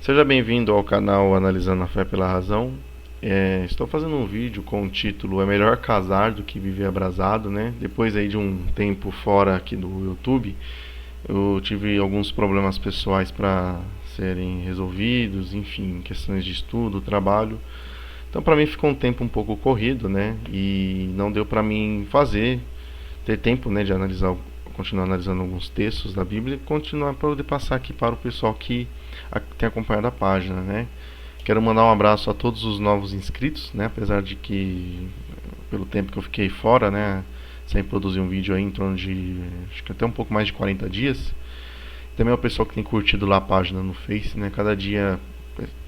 Seja bem-vindo ao canal Analisando a Fé pela Razão. Estou fazendo um vídeo com o título É melhor casar do que viver abrasado, né? Depois aí de um tempo fora aqui do YouTube, eu tive alguns problemas pessoais para serem resolvidos, enfim, questões de estudo, trabalho. Então para mim ficou um tempo um pouco corrido, né? E não deu para mim ter tempo, né, de continuar analisando alguns textos da Bíblia e continuar para poder passar aqui para o pessoal que tem acompanhado a página, né? Quero mandar um abraço a todos os novos inscritos, né? Apesar de que pelo tempo que eu fiquei fora, né, sem produzir um vídeo aí em torno de acho que até um pouco mais de 40 dias. Também é o pessoal que tem curtido lá a página no Face, né? Cada dia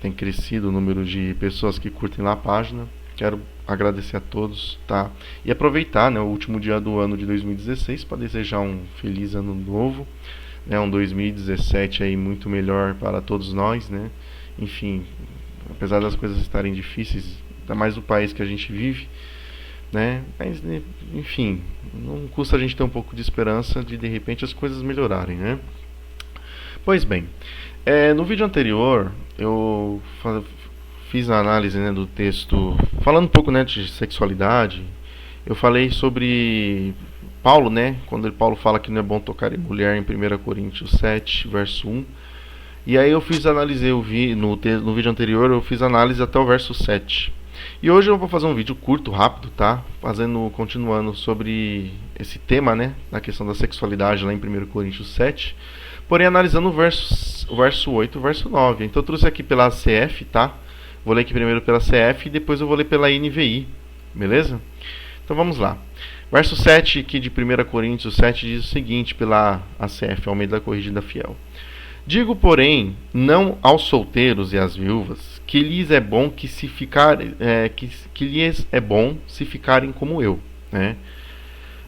tem crescido o número de pessoas que curtem lá a página. Quero agradecer a todos, tá? E aproveitar, né, o último dia do ano de 2016 para desejar um feliz ano novo, né, um 2017 aí muito melhor para todos nós, né? Enfim, apesar das coisas estarem difíceis, ainda mais no país que a gente vive, né? Mas, enfim, não custa a gente ter um pouco de esperança de repente as coisas melhorarem, né? Pois bem, no vídeo anterior eu fiz a análise, né, do texto, falando um pouco, né, de sexualidade. Eu falei sobre Paulo, né, quando Paulo fala que não é bom tocar em mulher em 1 Coríntios 7, verso 1. E aí eu analisei no vídeo anterior, eu fiz análise até o verso 7. E hoje eu vou fazer um vídeo curto, rápido, tá? Continuando sobre esse tema, né, na questão da sexualidade lá em 1 Coríntios 7. Porém, analisando o verso 8 e o verso 9. Então eu trouxe aqui pela ACF, tá? Vou ler aqui primeiro pela CF e depois eu vou ler pela NVI, beleza? Então vamos lá. Verso 7 aqui de 1 Coríntios 7 diz o seguinte pela ACF, Almeida Corrigida Fiel. Digo, porém, não aos solteiros e às viúvas, que lhes é bom que lhes é bom se ficarem como eu, né?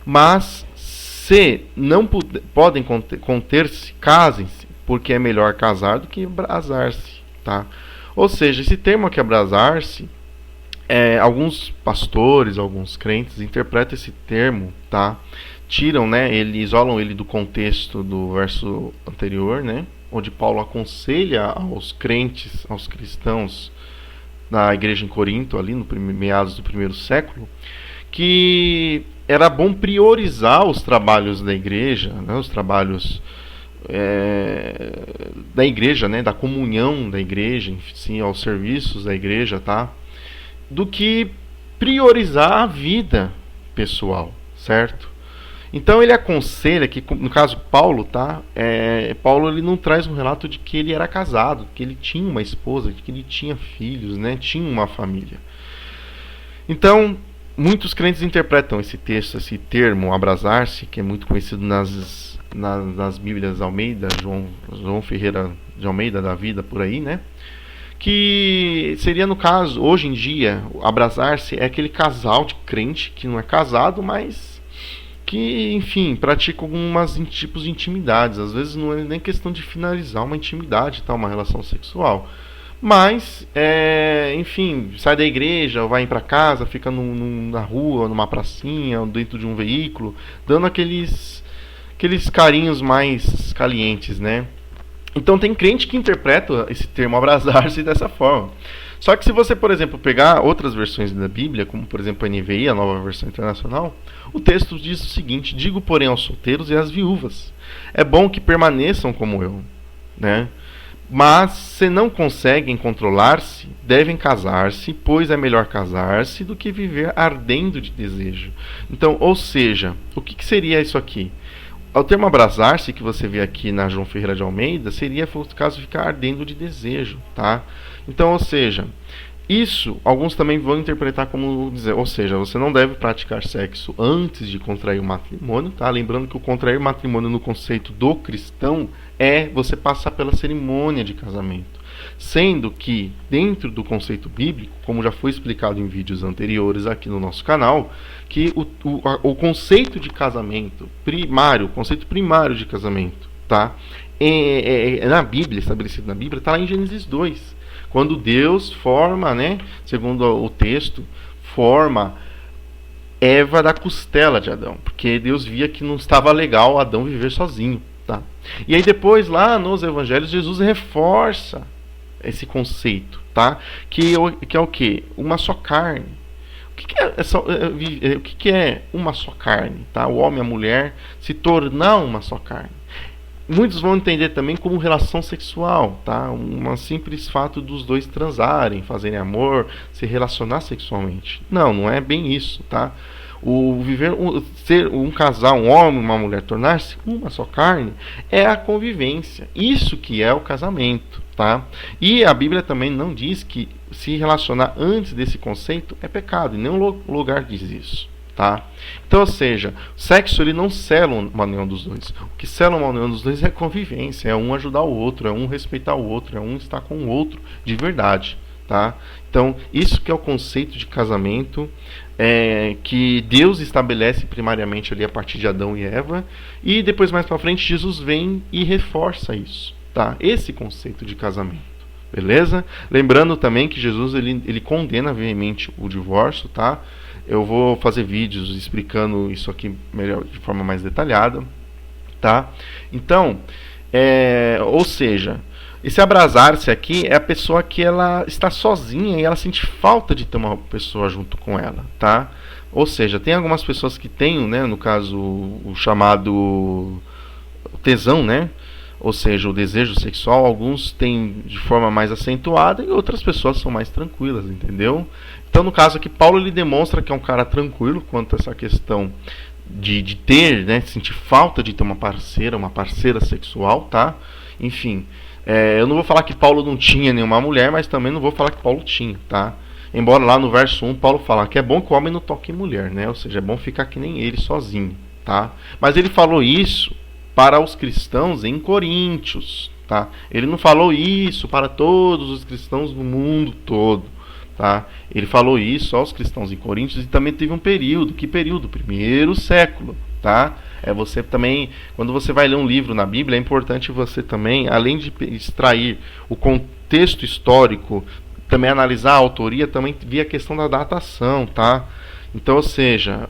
Mas se não podem conter-se, casem-se, porque é melhor casar do que abrasar-se, tá? Ou seja, esse termo aqui, abrasar-se, alguns pastores, alguns crentes interpretam esse termo, tá? Tiram, né? Isolam ele do contexto do verso anterior, né? Onde Paulo aconselha aos crentes, aos cristãos da igreja em Corinto, ali no meados do primeiro século, que era bom priorizar os trabalhos da igreja, né? Os trabalhos da igreja, né, da comunhão da igreja, sim, aos serviços da igreja, tá? Do que priorizar a vida pessoal, certo? Então ele aconselha que, no caso Paulo, tá? Paulo ele não traz um relato de que ele era casado, que ele tinha uma esposa, de que ele tinha filhos, né? Tinha uma família. Então muitos crentes interpretam esse texto, esse termo abrasar-se, que é muito conhecido nas Bíblias Almeida, João Ferreira de Almeida da vida, por aí, né? Que seria, no caso, hoje em dia, abrasar-se é aquele casal de crente que não é casado, mas que, enfim, pratica alguns tipos de intimidades. Às vezes não é nem questão de finalizar uma intimidade, tá? Uma relação sexual. Mas, enfim, sai da igreja, vai para casa, fica na rua, numa pracinha, dentro de um veículo, dando aqueles carinhos mais calientes, né? Então tem crente que interpreta esse termo abrasar-se dessa forma. Só que se você, por exemplo, pegar outras versões da Bíblia, como por exemplo a NVI, a Nova Versão Internacional, o texto diz o seguinte: digo, porém, aos solteiros e às viúvas, é bom que permaneçam como eu, né? Mas se não conseguem controlar-se, devem casar-se, pois é melhor casar-se do que viver ardendo de desejo. Então, ou seja, o que seria isso aqui? O termo abrasar-se, que você vê aqui na João Ferreira de Almeida, seria, no caso, ficar ardendo de desejo, tá? Então, ou seja, isso alguns também vão interpretar como dizer, ou seja, você não deve praticar sexo antes de contrair o matrimônio, tá? Lembrando que o contrair matrimônio no conceito do cristão é você passar pela cerimônia de casamento. Sendo que, dentro do conceito bíblico, como já foi explicado em vídeos anteriores aqui no nosso canal, que o conceito de casamento primário, o conceito primário de casamento, tá? Na Bíblia, estabelecido na Bíblia, está lá em Gênesis 2. Quando Deus forma, né, segundo o texto, forma Eva da costela de Adão, porque Deus via que não estava legal Adão viver sozinho, tá? E aí depois lá nos evangelhos Jesus reforça esse conceito, tá? Que é o quê? Uma só carne. O que é uma só carne, tá? O homem e a mulher se tornar uma só carne. Muitos vão entender também como relação sexual, tá? Um simples fato dos dois transarem, fazerem amor, se relacionar sexualmente. Não, não é bem isso, tá? Ser um casal, um homem e uma mulher, tornar-se uma só carne, é a convivência. Isso que é o casamento, tá? E a Bíblia também não diz que se relacionar antes desse conceito é pecado. Em nenhum lugar diz isso. Tá? Então, ou seja, o sexo ele não sela uma união dos dois. O que sela uma união dos dois é convivência, é um ajudar o outro, é um respeitar o outro, é um estar com o outro de verdade. Tá? Então, isso que é o conceito de casamento que Deus estabelece primariamente ali a partir de Adão e Eva, e depois mais para frente Jesus vem e reforça isso. Tá? Esse conceito de casamento. Beleza? Lembrando também que Jesus ele condena veemente o divórcio, tá? Eu vou fazer vídeos explicando isso aqui melhor, de forma mais detalhada, tá? Então, ou seja, esse abrasar-se aqui é a pessoa que ela está sozinha e ela sente falta de ter uma pessoa junto com ela, tá? Ou seja, tem algumas pessoas que têm, né, no caso, o chamado tesão, né? Ou seja, o desejo sexual, alguns têm de forma mais acentuada e outras pessoas são mais tranquilas, entendeu? Então, no caso aqui, Paulo ele demonstra que é um cara tranquilo quanto a essa questão de ter, né, sentir falta de ter uma parceira sexual, tá? Enfim, eu não vou falar que Paulo não tinha nenhuma mulher, mas também não vou falar que Paulo tinha, tá? Embora lá no verso 1 Paulo fala que é bom que o homem não toque em mulher, né? Ou seja, é bom ficar que nem ele sozinho, tá? Mas ele falou isso para os cristãos em Coríntios, tá? Ele não falou isso para todos os cristãos do mundo todo, tá? Ele falou isso aos cristãos em Coríntios e também teve um período, que período? Primeiro século, tá? Você também, quando você vai ler um livro na Bíblia, é importante você também, além de extrair o contexto histórico, também analisar a autoria, também ver a questão da datação, tá? Então, ou seja,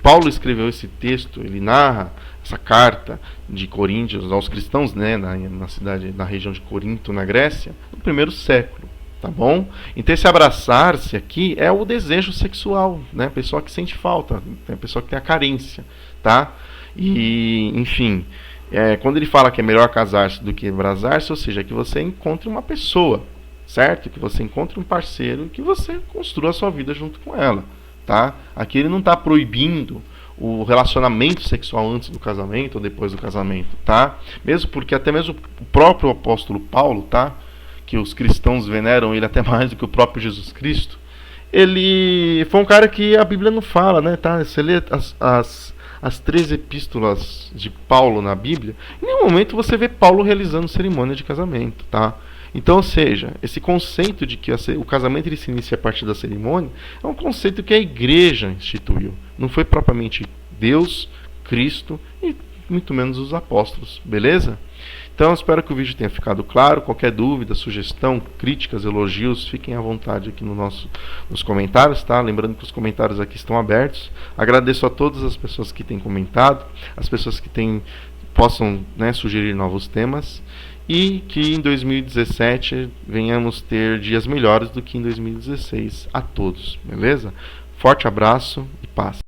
Paulo escreveu esse texto, ele narra essa carta de Coríntios aos cristãos, né, na cidade, na região de Corinto, na Grécia, no primeiro século, tá bom? Então esse abraçar-se aqui é o desejo sexual, né, a pessoa que sente falta, a pessoa que tem a carência, tá? E, enfim, quando ele fala que é melhor casar-se do que abrasar-se, ou seja, que você encontre uma pessoa, certo? Que você encontre um parceiro e que você construa a sua vida junto com ela, tá? Aqui ele não está proibindo o relacionamento sexual antes do casamento ou depois do casamento, tá? Mesmo porque até mesmo o próprio apóstolo Paulo, tá? Que os cristãos veneram ele até mais do que o próprio Jesus Cristo. Ele foi um cara que a Bíblia não fala, né? Tá? Você lê as 13 epístolas de Paulo na Bíblia, em nenhum momento você vê Paulo realizando cerimônia de casamento, tá? Então, ou seja, esse conceito de que o casamento ele se inicia a partir da cerimônia é um conceito que a igreja instituiu. Não foi propriamente Deus, Cristo e muito menos os apóstolos, beleza? Então, eu espero que o vídeo tenha ficado claro. Qualquer dúvida, sugestão, críticas, elogios, fiquem à vontade aqui nos comentários, tá? Lembrando que os comentários aqui estão abertos. Agradeço a todas as pessoas que têm comentado, as pessoas que possam, né, sugerir novos temas. E que em 2017 venhamos ter dias melhores do que em 2016 a todos, beleza? Forte abraço e paz.